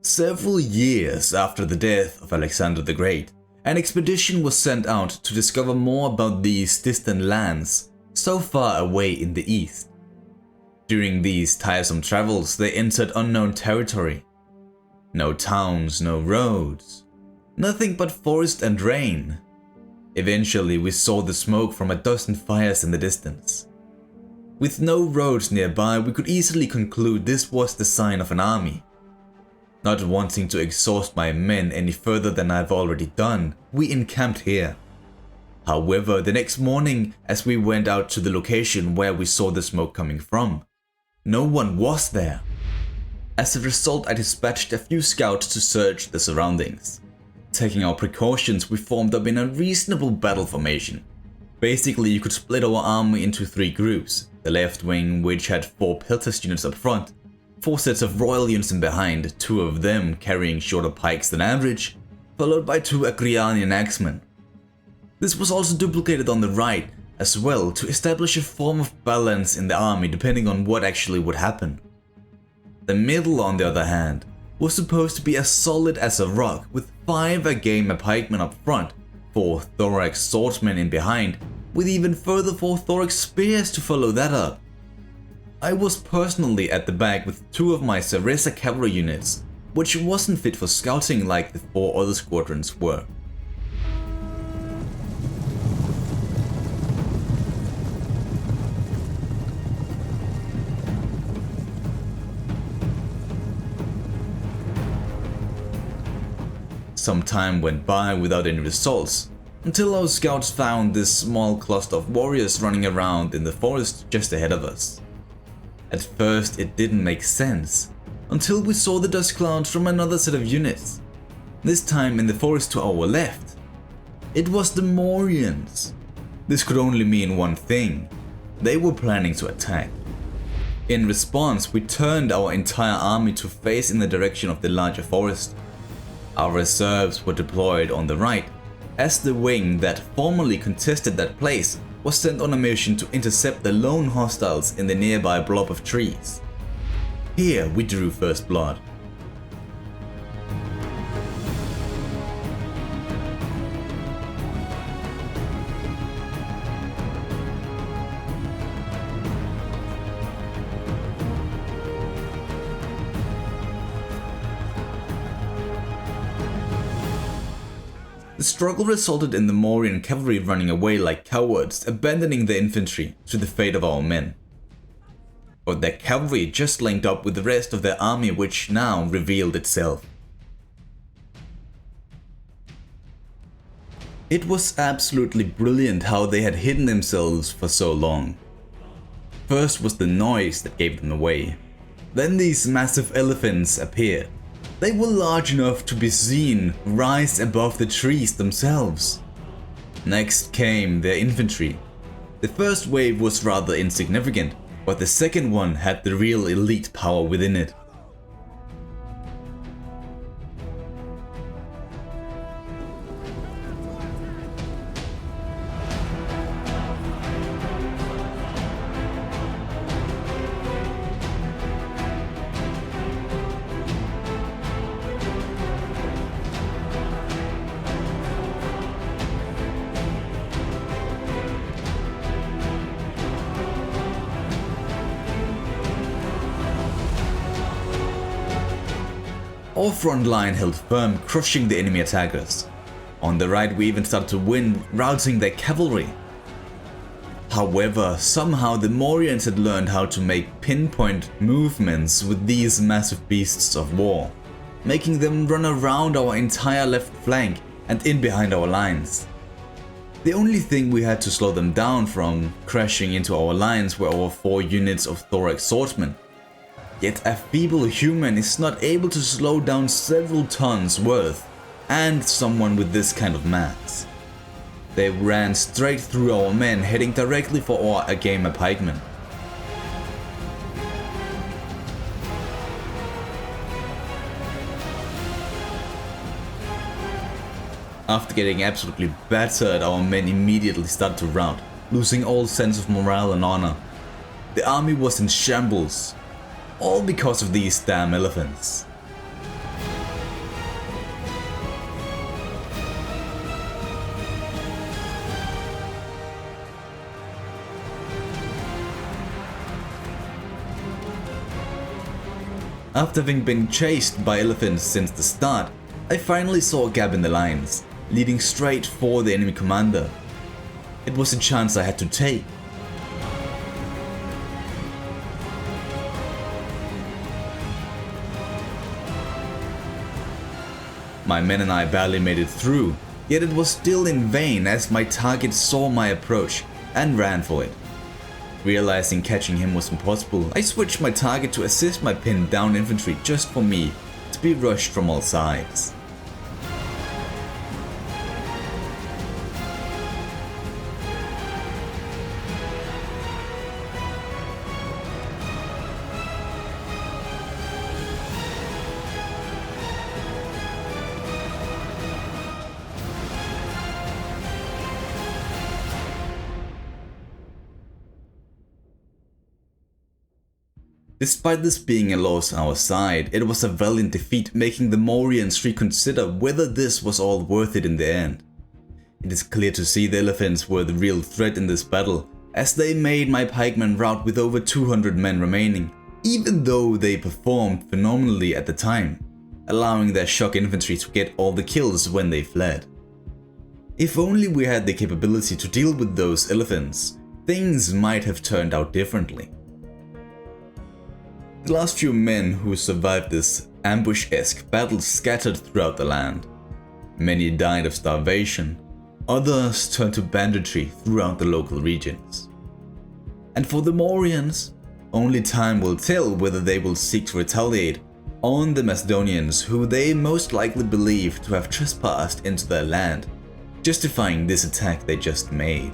Several years after the death of Alexander the Great, an expedition was sent out to discover more about these distant lands so far away in the east. During these tiresome travels, they entered unknown territory. No towns, no roads, nothing but forest and rain. Eventually, we saw the smoke from a dozen fires in the distance. With no roads nearby, we could easily conclude this was the sign of an army. Not wanting to exhaust my men any further than I've already done, we encamped here. However, the next morning, as we went out to the location where we saw the smoke coming from, no one was there. As a result, I dispatched a few scouts to search the surroundings. Taking our precautions, we formed up in a reasonable battle formation. Basically, you could split our army into 3 groups. The left wing, which had 4 Peltas units up front, 4 sets of Royal units in behind, 2 of them carrying shorter pikes than average, followed by 2 Agrianian axemen. This was also duplicated on the right as well to establish a form of balance in the army depending on what actually would happen. The middle, on the other hand, was supposed to be as solid as a rock with 5 Agame pikemen up front, 4 thorax swordsmen in behind, with even further 4 thorax spears to follow that up. I was personally at the back with 2 of my Sarissa cavalry units, which wasn't fit for scouting like the 4 other squadrons were. Some time went by without any results, until our scouts found this small cluster of warriors running around in the forest just ahead of us. At first it didn't make sense, until we saw the dust clouds from another set of units, this time in the forest to our left. It was the Mauryans. This could only mean one thing: they were planning to attack. In response, we turned our entire army to face in the direction of the larger forest. Our reserves were deployed on the right, as the wing that formerly contested that place was sent on a mission to intercept the lone hostiles in the nearby blob of trees. Here we drew first blood. The struggle resulted in the Mauryan cavalry running away like cowards, abandoning the infantry to the fate of our men. But their cavalry just linked up with the rest of their army, which now revealed itself. It was absolutely brilliant how they had hidden themselves for so long. First was the noise that gave them away. Then these massive elephants appeared. They were large enough to be seen rise above the trees themselves. Next came their infantry. The first wave was rather insignificant, but the second one had the real elite power within it. Our front line held firm, crushing the enemy attackers. On the right, we even started to win, routing their cavalry. However, somehow the Mauryans had learned how to make pinpoint movements with these massive beasts of war, making them run around our entire left flank and in behind our lines. The only thing we had to slow them down from crashing into our lines were our 4 units of thorax swordsmen. Yet a feeble human is not able to slow down several tons worth, and someone with this kind of mass. They ran straight through our men, heading directly for our Agame pikemen. After getting absolutely battered, our men immediately started to rout, losing all sense of morale and honor. The army was in shambles. All because of these damn elephants. After having been chased by elephants since the start, I finally saw a gap in the lines, leading straight for the enemy commander. It was a chance I had to take. My men and I barely made it through, yet it was still in vain as my target saw my approach and ran for it. Realizing catching him was impossible, I switched my target to assist my pinned down infantry just for me to be rushed from all sides. Despite this being a loss on our side, it was a valiant defeat, making the Mauryans reconsider whether this was all worth it in the end. It is clear to see the elephants were the real threat in this battle, as they made my pikemen rout with over 200 men remaining, even though they performed phenomenally at the time, allowing their shock infantry to get all the kills when they fled. If only we had the capability to deal with those elephants, things might have turned out differently. The last few men who survived this ambush-esque battle scattered throughout the land. Many died of starvation, others turned to banditry throughout the local regions. And for the Mauryans, only time will tell whether they will seek to retaliate on the Macedonians, who they most likely believe to have trespassed into their land, justifying this attack they just made.